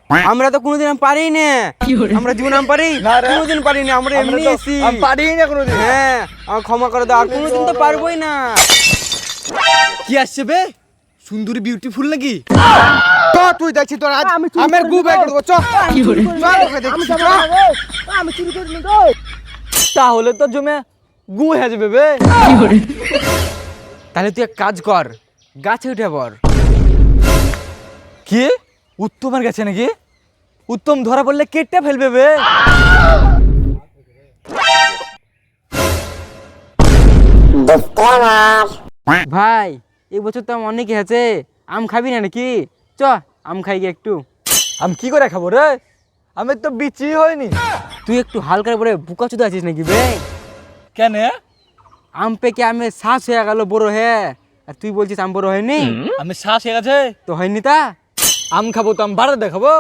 আমরা তো কোনোদিন পারি না। আমরা জীবন পারি কোনোদিন পারি না। আমরা এমনি এসি পারি না কোনোদিন। হ্যাঁ আমার ক্ষমা করে দাও, আর কোনোদিন তো পারবোই না। কি আসছে বে? সুন্দরী বিউটিফুল নাকি? তো তুই দেখছি তোর আজ আমের গু বের করে দেবো। চ আমি চুরি করিনি গো। তাহলে তো জমে গু হয়ে যাবে বে। তাহলে তুই এক কাজ কর, গাছে উঠে পড়। কি উত্তমের গেছে নাকি? উত্তম ধরা পড়লে কেটে ফেলবে বে। ভাই এই বছর তো আম অনেক আছে, আম খাবি না নাকি? চ আম খাই গে একটু। আমি কি করে খাবো রে? আমি তো বিচি হয়নি। তুই একটু হালকা করে বুকা চুদা আছিস নাকি বে? কেন? আম পেকে আমের শ্বাস হয়ে গেল বড় হয়ে, আর তুই বলছিস আম বড় হয়নি? আমি শ্বাস হয়ে গেছে তো হয়নি তা? আম খাবো তো আম বাড়া দেখাবো।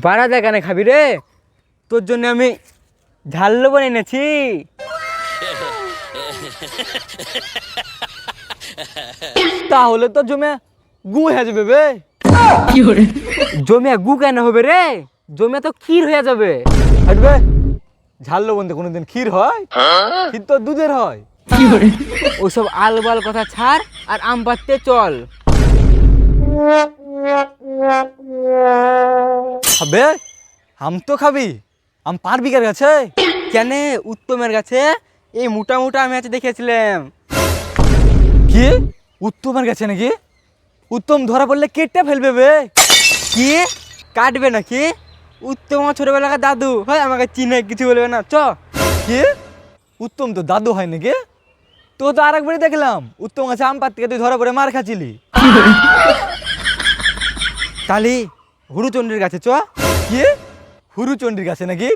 বাড়া দেখানে খাবি রে? তোর জন্য আমি ঝাল লবণ এনেছি। তাহলে তো জমে গু হয়ে যাবে বে। জমিয়া গু কেন হবে রে? জমিয়া তো ক্ষীর হয়ে যাবে। হাঁটবে ঝাল লবণ দিয়ে কোনোদিন ক্ষীর হয়? ক্ষীর তো দুধের হয়। ওসব আলবাল কথা ছাড় আর আম পাড়তে চল। খাবে? আম তো খাবি, আম পারবি কার কাছে? কেন? উত্তমের কাছে এই মোটা মোটা আমি আছে দেখেছিলাম। কি উত্তমের কাছে নাকি? উত্তম ধরা পড়লে কেটে ফেলবে বে। কি কাটবে নাকি? উত্তম আমার ছোটবেলাকার দাদু হয়, আমাকে চিনে কিছু বলবে না। চ। কি উত্তম তো দাদু হয় নাকি? তো তো আরেকবারই দেখলাম উত্তম কাছে আম পাড়তে গিয়ে তুই ধরা পড়ে মার খাচ্ছিলি। তালি হুরুচন্ডির কাছে চ। কি হুরুচন্ডির কাছে নাকি?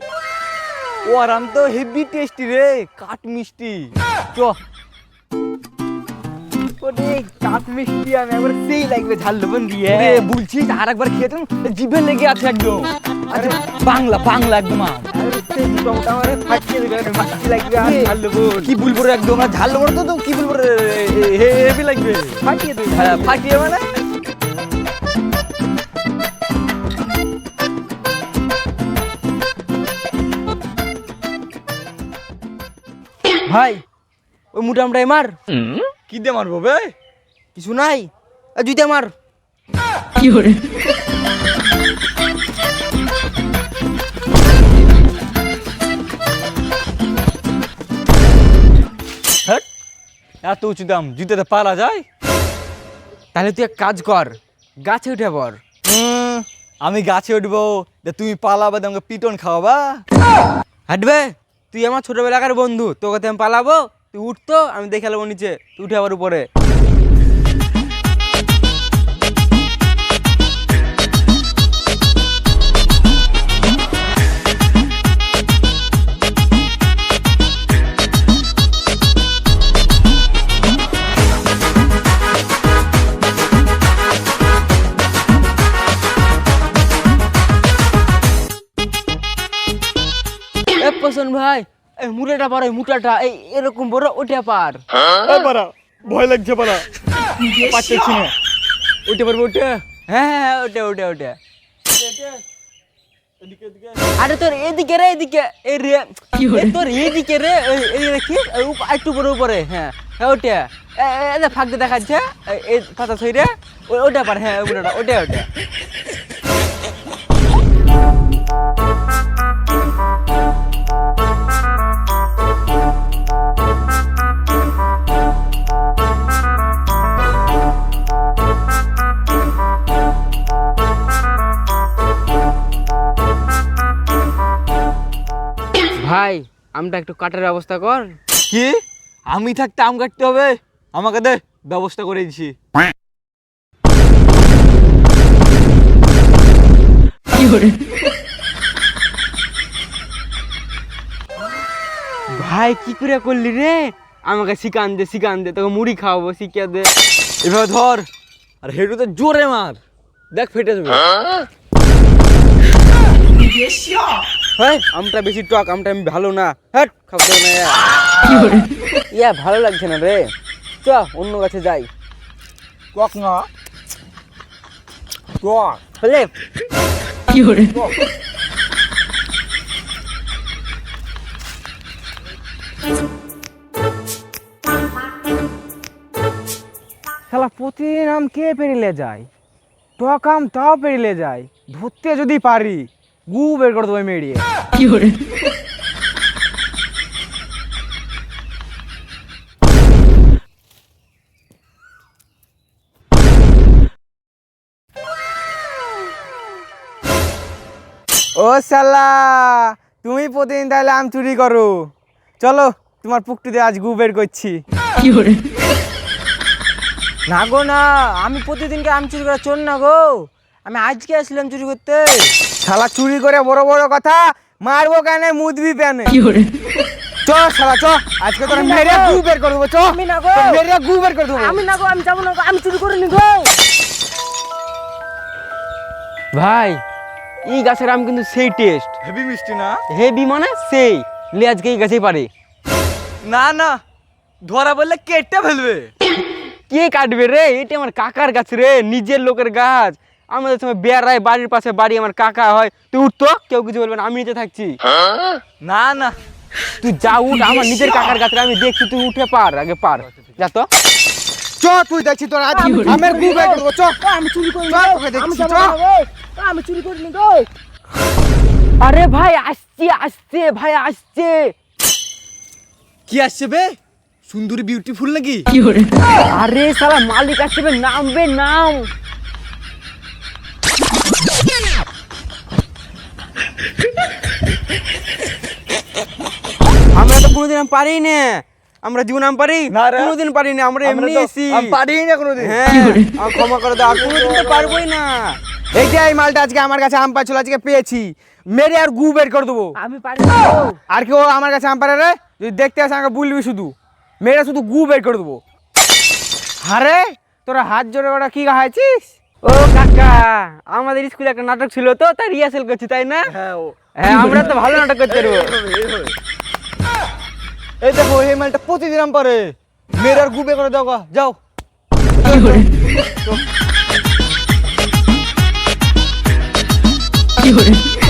ও আর আম তো হেভি টেস্টি রে, কাট মিষ্টি। চ। ওরে কাঠ মিষ্টি আমি একবার সেই লাগবে ঝাল লবণ দিয়ে। রে বলছিস আরেকবার খেয়েছেন জিভে লেগে আছে একদম। আরে বাংলা বাংলা একদম আম। আরে সেই মোটা মোটা আমার ফাটিয়ে দেবে, ফাটিয়ে লাগবে আর ঝাল লবণ। কি বলবো রে একদম আর ঝাল লবণ তো কি বলবো রে, হেভি লাগবে। ফাটিয়ে দেবে। হ্যাঁ ফাটিয়ে মানে ভাই ওই মোটা মোটাই মার। কি দিয়ে মারবো বে? কিছু নাই, জুইতে মার। হ্যাঁ এত উঁচু দাম জুতেতে পারা যায়? তাহলে তুই এক কাজ কর, গাছে উঠে পড়। আমি গাছে উঠবো তুমি পালাবা আমাকে পিটন খাওয়াবা? হাঁটবে? তুই আমার ছোটবেলাকার বন্ধু, তোকে আমি পালাবো? তুই উঠতো আমি দেখে নেবো নিচে, তুই উঠে আবার উপরে। পছন্দ ভাই এই মুটাটা পার, মুটাটা এই এরকম বড় ওটা পার। পারা ভয় লাগছে পারা পাচ্ছি না। উঠে পারবো উঠে? হ্যাঁ হ্যাঁ ওটা ওটা ওটা। আরে তোর এদিকে রে, এদিকে এই রে, তোর এইদিকে রে, এই দেখি একটু বড় উপরে। হ্যাঁ হ্যাঁ ওটা এই ফাঁক দিয়ে দেখাচ্ছে, এই পাতা ছই রে ওটা পার। হ্যাঁ ওটা ওটা ওটা। ভাই আমটা একটু কাটার ব্যবস্থা কর। কি আমি থাকতে আম কাটতে হবে? আমাকে দে, ব্যবস্থা করে দিছি। ভাই কি করে করলি রে? আমাকে শিকান দে, শিকান দে, তোকে মুড়ি খাওয়াবো, শিখিয়ে দে। এভাবে ধর আর হেঁটু তো জোরে মার, দেখ ফেটে যাবে। হ্যাঁ আমটা বেশি টক, আমটা আমি ভালো না। হ্যাঁ খাবো না ইয়া, ভালো লাগছে না রে। চ অন্য গাছে যাই। টক না, লেফট শালা প্রতিদিন আম কে পেরিলে যায়, টক আম তাও পেরিলে যায়, ধরতে যদি পারি গু বের করে দেবো মেরিয়ে। ও শালা, তুমি প্রতিদিন তাহলে আম চুরি করো, চলো তোমার পুকুরিতে আজ গু বের করছি। না গো না, আমি প্রতিদিনকে আম চুরি করা চোর না গো, আমি আজকে আসলাম চুরি করতে। শালা চুরি করে বড় বড় কথা, মারবো কেন মুদবি প্যানে। চ শালা চ, আজকে তোর আমি না মেরে গো। গু বের করে দেবো। চ আমি না গো। তোর মেরে গু বের করে দেবো। আমি না গো, আমি যাবো না গো, আমি চুরি করিনি গো। ভাই এই গাছের আম কিন্তু সেই টেস্ট, হেভি মিষ্টি না? হেভি মানে সেই, লে আজকে এই গাছেই পারে। না না, ধরা বললে কেটে ফেলবে। কে কাটবে রে, এটা আমার কাকার গাছ রে, নিজের লোকের গাছ। আমাদের সময় বেড়ায়, বাড়ির পাশে বাড়ি, আমার কাকা হয়। তুই উঠতো, কেউ কিছু বলবে না, আমি নিচে থাকছি। না না, তুই যা উঠ, আমার নিজের কাকার গাছ রে, আমি দেখছি, তুই উঠে পার, আগে পার যা তো। চ তুই দেখছি তোর আজ আমের গু বের করে দেবো। চ আমি চুরি করি চ তোকে দেখছি। চ আমি চুরি করিনি গো। আরে ভাই আসছে আসছে, ভাই আসছে। কি আসছে বে, সুন্দরী বিউটিফুল নাকি? আরে শালা মালিক আসছে বে, নামবে নাম। আমরা তো কোনোদিন আম পারি না, আমরা জীবন আম পারি না রে। কোনোদিন পারি না, আমরা এমনি এসি। আমি পারিই না কোনোদিন। হ্যাঁ আমাকে ক্ষমা করে দাও, আর কোনোদিন তো পারবোই না। এই যে এই মালটা আজকে আমার কাছে আম পাচ্ছিল, আজকে পেয়েছি, মেরে আর গু বের করে দেবো। আমি পারি না গো। আর কেউ আমার কাছে আম পারে রে, যদি দেখতে আসে আমাকে বলবি শুধু, মেরে শুধু গু বের করে দেবো। আরে তোরা হাত জোরে ওরা কি খাইছিস? ও কাকা, আমাদের স্কুলে একটা নাটক ছিল তো, তাই রিহার্সেল করছি তাই না? হ্যাঁ হ্যাঁ আমরা তো ভালো নাটক করতে পারবো। এই দেখো এই মালটা প্রতিদিন আম পারে, মেরে আর গু বের করে দাও গা, যাও। কি hore